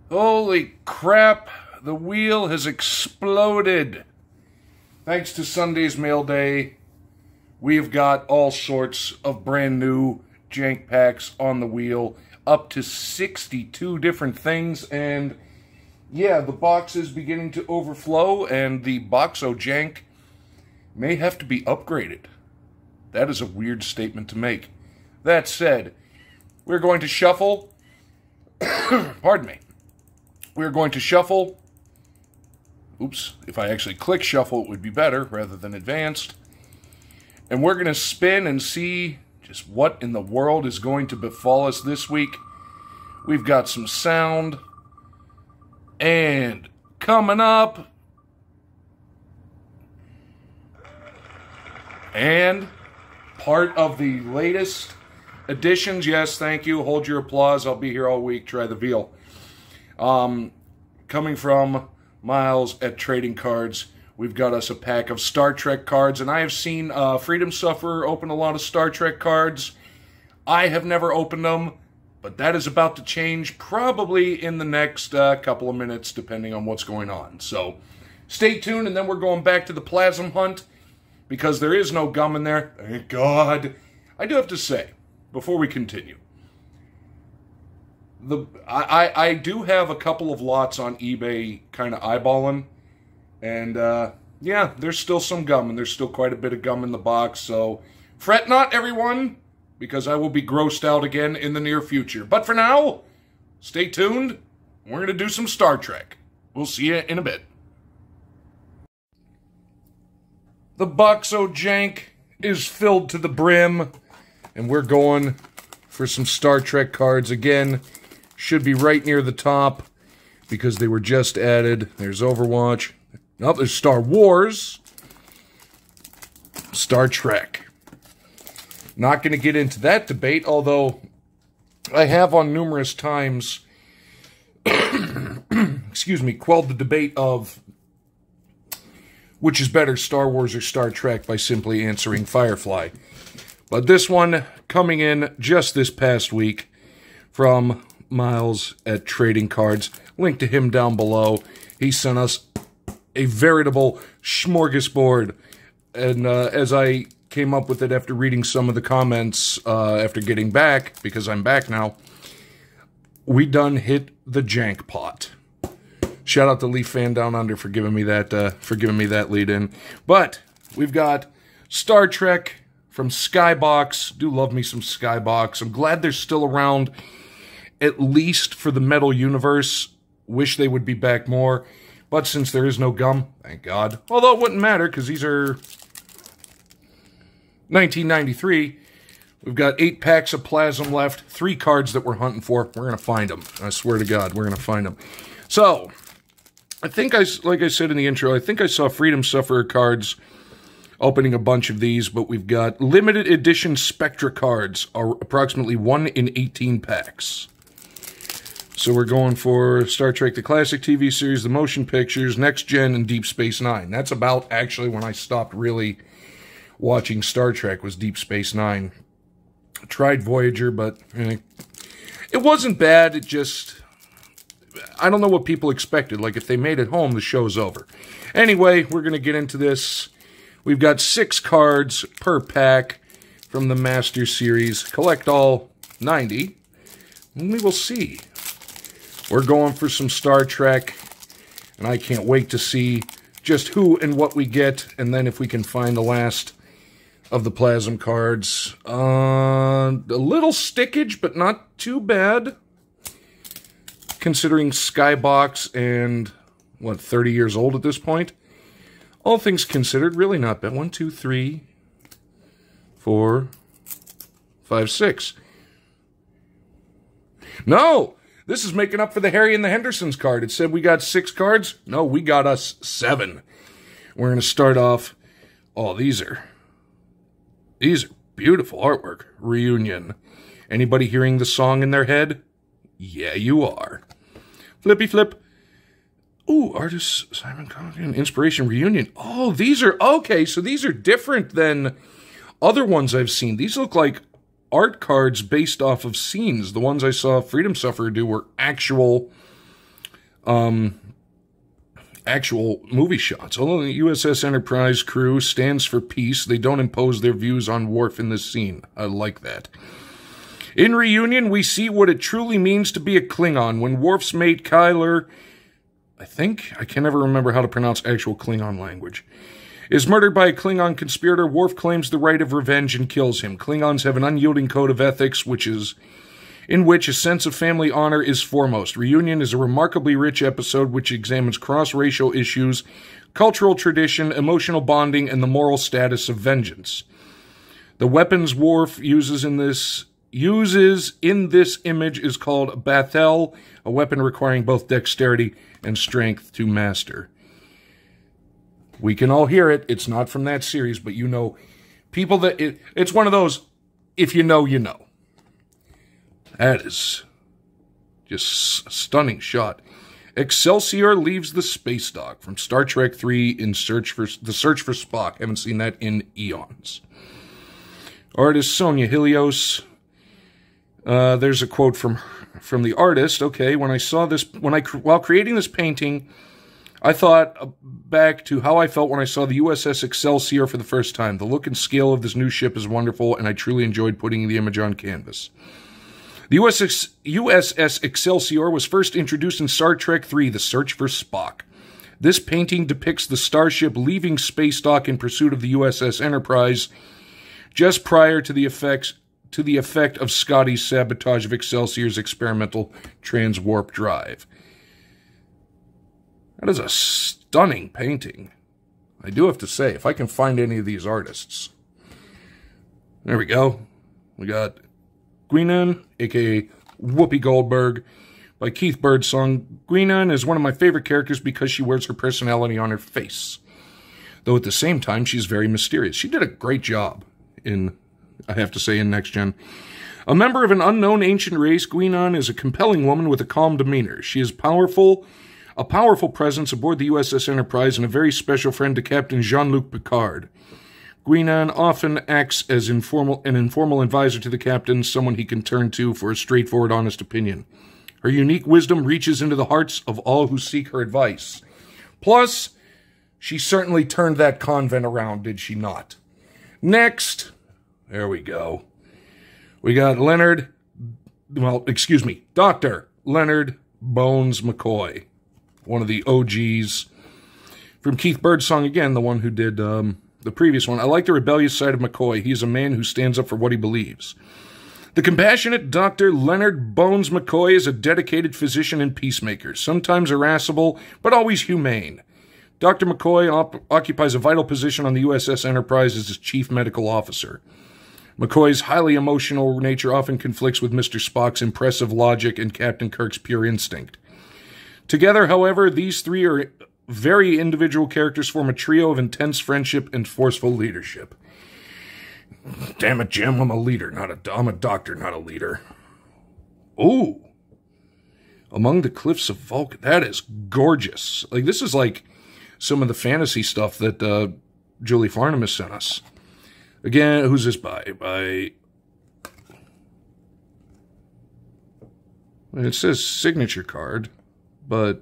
Holy crap, the wheel has exploded. Thanks to Sunday's mail day, we've got all sorts of brand new jank packs on the wheel, up to 62 different things, and yeah, the box is beginning to overflow, and the Boxo Jank may have to be upgraded. That is a weird statement to make. That said, we're going to shuffle. Pardon me. We're going to shuffle. Oops, if I actually click shuffle, it would be better rather than advanced. And we're going to spin and see just what in the world is going to befall us this week. We've got some sound. And coming up. And part of the latest additions. Yes, thank you. Hold your applause. I'll be here all week. Try the veal. Coming from Miles at Trading Cards, we've got us a pack of Star Trek cards, and I have seen Freedom Sufferer open a lot of Star Trek cards. I have never opened them, but that is about to change probably in the next couple of minutes, depending on what's going on. So stay tuned, and then we're going back to the Plasm Hunt, because there is no gum in there. Thank God. I do have to say, before we continue, I do have a couple of lots on eBay kind of eyeballing, and yeah, there's still some gum, and there's still quite a bit of gum in the box, so fret not, everyone, because I will be grossed out again in the near future. But for now, stay tuned. We're going to do some Star Trek. We'll see you in a bit. The Boxo Jank is filled to the brim, and we're going for some Star Trek cards again. Should be right near the top, because they were just added. There's Overwatch. Oh, there's Star Wars. Star Trek. Not going to get into that debate, although I have on numerous times, excuse me, quelled the debate of which is better, Star Wars or Star Trek, by simply answering Firefly. But this one coming in just this past week from Miles at Trading Cards. Link to him down below. He sent us a veritable smorgasbord. And as I came up with it after reading some of the comments after getting back, because I'm back now, we done hit the jank pot. Shout out to Leaf Fan Down Under for giving me that lead in. But we've got Star Trek from SkyBox. Do love me some SkyBox. I'm glad they're still around, at least for the Metal Universe. Wish they would be back more. But since there is no gum, thank God. Although it wouldn't matter, because these are 1993. We've got 8 packs of Plasm left. 3 cards that we're hunting for. We're going to find them. I swear to God, we're going to find them. So, I think like I said in the intro, I think I saw Freedom Sufferer cards opening a bunch of these, but we've got limited edition Spectra cards, are approximately 1 in 18 packs. So we're going for Star Trek, the classic TV series, the motion pictures, Next Gen, and Deep Space Nine. That's about actually when I stopped really watching Star Trek, was Deep Space Nine. I tried Voyager, but it wasn't bad. It just, I don't know what people expected. Like, if they made it home, the show's over. Anyway, we're going to get into this. We've got 6 cards per pack from the Master Series. Collect all 90, and we will see. We're going for some Star Trek, and I can't wait to see just who and what we get, and then if we can find the last of the Plasm cards. A little stickage, but not too bad, considering SkyBox and, what, 30 years old at this point? All things considered, really not bad. 1, 2, 3, 4, 5, 6. No! This is making up for the Harry and the Hendersons card. It said we got 6 cards. No, we got us 7. We're going to start off. Oh, these are beautiful artwork. Reunion. Anybody hearing the song in their head? Yeah, you are. Flippy flip. Ooh, artist Simon Conklin, Inspiration Reunion. Oh, these are, okay, so these are different than other ones I've seen. These look like art cards based off of scenes. The ones I saw Freedom Sufferer do were actual actual movie shots. Although the USS Enterprise crew stands for peace, they don't impose their views on Worf in this scene. I like that. In Reunion, we see what it truly means to be a Klingon when Worf's mate Kyler, I can never remember how to pronounce actual Klingon language, is murdered by a Klingon conspirator. Worf claims the right of revenge and kills him. Klingons have an unyielding code of ethics, in which a sense of family honor is foremost. Reunion is a remarkably rich episode which examines cross-racial issues, cultural tradition, emotional bonding, and the moral status of vengeance. The weapons Worf uses in this image is called Bathel, a weapon requiring both dexterity and strength to master. We can all hear it. It's not from that series, but you know, people that it's one of those, if you know, you know. That is just a stunning shot. Excelsior leaves the space dock from Star Trek III in the Search for Spock. Haven't seen that in eons. Artist Sonia Helios. There's a quote from the artist. Okay, while creating this painting, I thought back to how I felt when I saw the USS Excelsior for the first time. The look and scale of this new ship is wonderful, and I truly enjoyed putting the image on canvas. The USS Excelsior was first introduced in Star Trek III, The Search for Spock. This painting depicts the starship leaving space dock in pursuit of the USS Enterprise, just prior to the effect of Scotty's sabotage of Excelsior's experimental transwarp drive. That is a stunning painting. I do have to say, if I can find any of these artists. There we go. We got Guinan, a.k.a. Whoopi Goldberg, by Keith Birdsong. Guinan is one of my favorite characters because she wears her personality on her face. Though at the same time, she's very mysterious. She did a great job in Next Gen. A member of an unknown ancient race, Guinan is a compelling woman with a calm demeanor. She is a powerful presence aboard the USS Enterprise and a very special friend to Captain Jean-Luc Picard. Guinan often acts as an informal advisor to the captain, someone he can turn to for a straightforward, honest opinion. Her unique wisdom reaches into the hearts of all who seek her advice. Plus, she certainly turned that convent around, did she not? Next, there we go. We got Dr. Leonard Bones McCoy, one of the OGs. From Keith Birdsong again, the one who did the previous one. I like the rebellious side of McCoy. He is a man who stands up for what he believes. The compassionate Dr. Leonard Bones McCoy is a dedicated physician and peacemaker, sometimes irascible, but always humane. Dr. McCoy occupies a vital position on the USS Enterprise as its chief medical officer. McCoy's highly emotional nature often conflicts with Mr. Spock's impressive logic and Captain Kirk's pure instinct. Together, however, these three are very individual characters form a trio of intense friendship and forceful leadership. Damn it, Jim, I'm a leader, I'm a doctor, not a leader. Ooh. Among the Cliffs of Vulcan. That is gorgeous. Like, this is like some of the fantasy stuff that Julie Farnham has sent us. Again, who's this by? It says signature card, but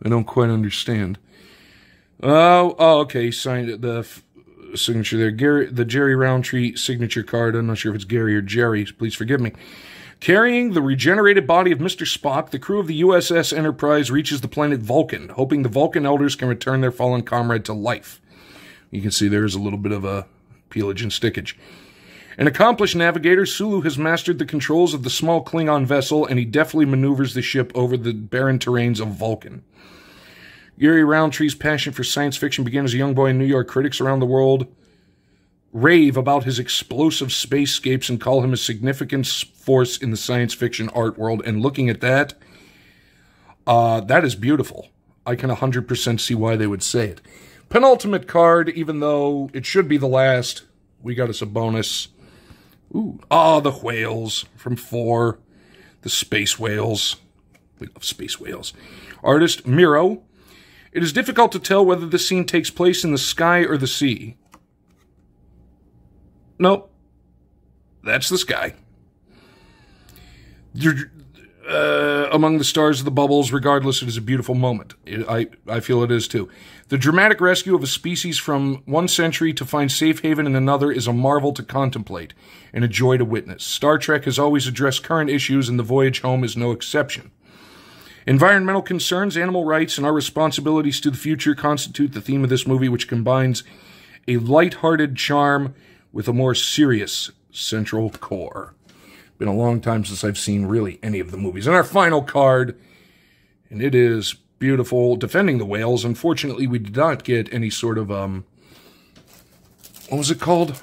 I don't quite understand. Oh, okay. He signed the signature there. The Jerry Roundtree signature card. I'm not sure if it's Gary or Jerry. Please forgive me. Carrying the regenerated body of Mr. Spock, the crew of the USS Enterprise reaches the planet Vulcan, hoping the Vulcan elders can return their fallen comrade to life. You can see there's a little bit of a peelage and stickage. An accomplished navigator, Sulu has mastered the controls of the small Klingon vessel, and he deftly maneuvers the ship over the barren terrains of Vulcan. Gary Roundtree's passion for science fiction began as a young boy in New York. Critics around the world rave about his explosive spacescapes and call him a significant force in the science fiction art world. And looking at that, that is beautiful. I can 100% see why they would say it. Penultimate card, even though it should be the last, we got us a bonus. Ooh, the whales from 4. The space whales. We love space whales. Artist, Miro. It is difficult to tell whether the scene takes place in the sky or the sea. Nope. That's the sky. among the stars of the bubbles. Regardless, it is a beautiful moment. I feel it is too. The dramatic rescue of a species from one century to find safe haven in another is a marvel to contemplate and a joy to witness. Star Trek has always addressed current issues, and the voyage home is no exception. Environmental concerns, animal rights, and our responsibilities to the future constitute the theme of this movie, which combines a light-hearted charm with a more serious central core. Been a long time since I've seen really any of the movies. And our final card, and it is beautiful, Defending the Whales. Unfortunately, we did not get any sort of, what was it called?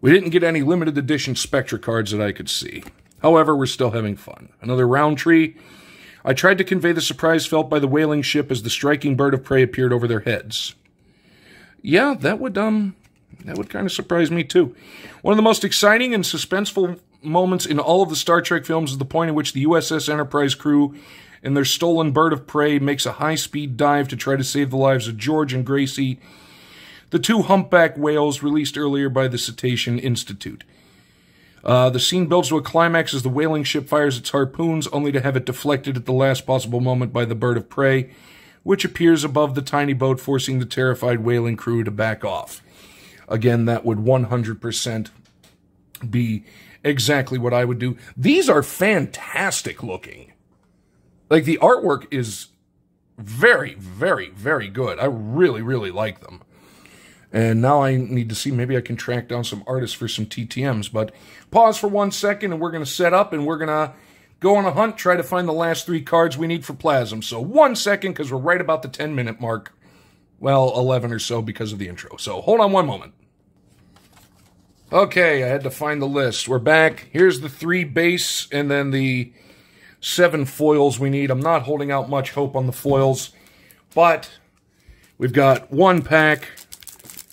We didn't get any limited edition Spectra cards that I could see. However, we're still having fun. Another Roundtree. I tried to convey the surprise felt by the whaling ship as the striking bird of prey appeared over their heads. Yeah, that would kind of surprise me too. One of the most exciting and suspenseful moments in all of the Star Trek films is the point at which the USS Enterprise crew and their stolen bird of prey makes a high-speed dive to try to save the lives of George and Gracie, the two humpback whales released earlier by the Cetacean Institute. The scene builds to a climax as the whaling ship fires its harpoons, only to have it deflected at the last possible moment by the bird of prey, which appears above the tiny boat, forcing the terrified whaling crew to back off. Again, that would 100% be exactly what I would do. These are fantastic looking. Like, the artwork is very, very, very good. I really, really like them. And now I need to see, maybe I can track down some artists for some TTMs. But pause for 1 second, and we're going to set up, and we're going to go on a hunt, try to find the last 3 cards we need for Plasm. So 1 second, because we're right about the 10-minute mark. Well, 11 or so because of the intro. So hold on 1 moment. Okay, I had to find the list. We're back. Here's the 3 base, and then the 7 foils we need. I'm not holding out much hope on the foils, but we've got 1 pack,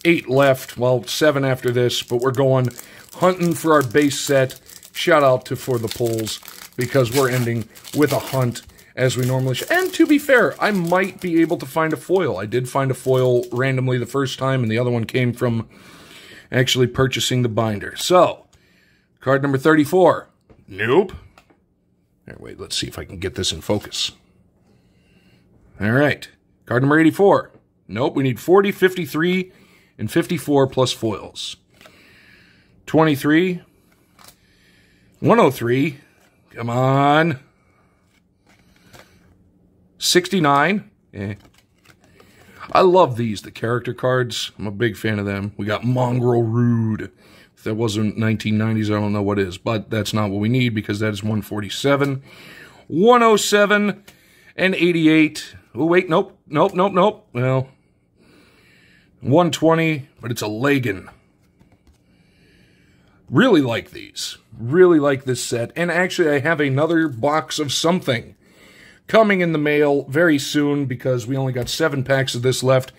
8 left, well, 7 after this, but we're going hunting for our base set. Shout out to For the Pulls, because we're ending with a hunt, as we normally should. And to be fair, I might be able to find a foil. I did find a foil randomly the first time, and the other one came from actually purchasing the binder. So, card number 34. Nope. Here, wait, let's see if I can get this in focus. All right. Card number 84. Nope, we need 40, 53, and 54 plus foils. 23. 103. Come on. 69. I love these, the character cards. I'm a big fan of them. We got Mongrel Rude. If that wasn't 1990s, I don't know what is. But that's not what we need, because that is 147. 107 and 88. Oh, wait, nope. Well, 120, but it's a Lagan. Really like these. Really like this set. And actually, I have another box of something coming in the mail very soon, because we only got 7 packs of this left.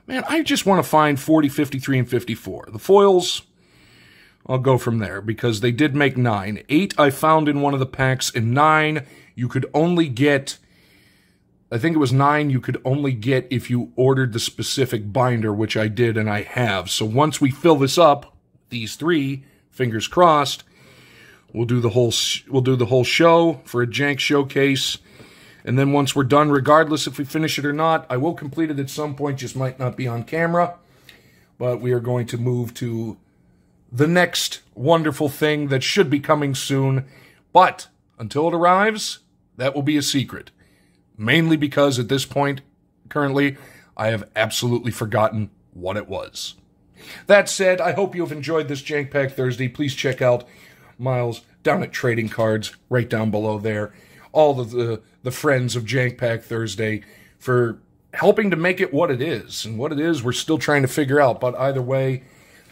Man, I just want to find 40, 53, and 54. The foils, I'll go from there, because they did make 9. 8 I found in one of the packs, and 9 you could only get, I think it was 9 you could only get if you ordered the specific binder, which I did, and I have. So once we fill this up, these 3, fingers crossed, we'll do the whole show for a Jank showcase. And then once we're done, regardless if we finish it or not, I will complete it at some point, just might not be on camera. But we are going to move to the next wonderful thing that should be coming soon. But until it arrives, that will be a secret. Mainly because at this point, currently, I have absolutely forgotten what it was. That said, I hope you have enjoyed this Jank Pack Thursday. Please check out Miles down at Trading Cards, right down below there. All of the friends of Jank Pack Thursday for helping to make it what it is. And what it is, we're still trying to figure out. But either way,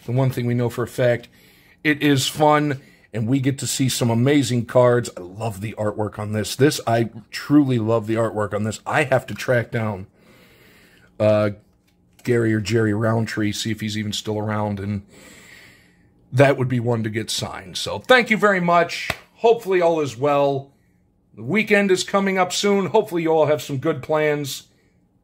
the one thing we know for a fact, it is fun, and we get to see some amazing cards. I love the artwork on this. I truly love the artwork on this. I have to track down Gary or Jerry Roundtree, see if he's even still around, and that would be one to get signed. So thank you very much. Hopefully all is well. The weekend is coming up soon. Hopefully you all have some good plans.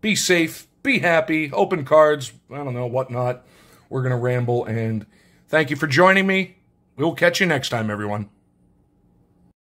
Be safe. Be happy. Open cards. I don't know, whatnot. We're going to ramble, and thank you for joining me. We'll catch you next time, everyone.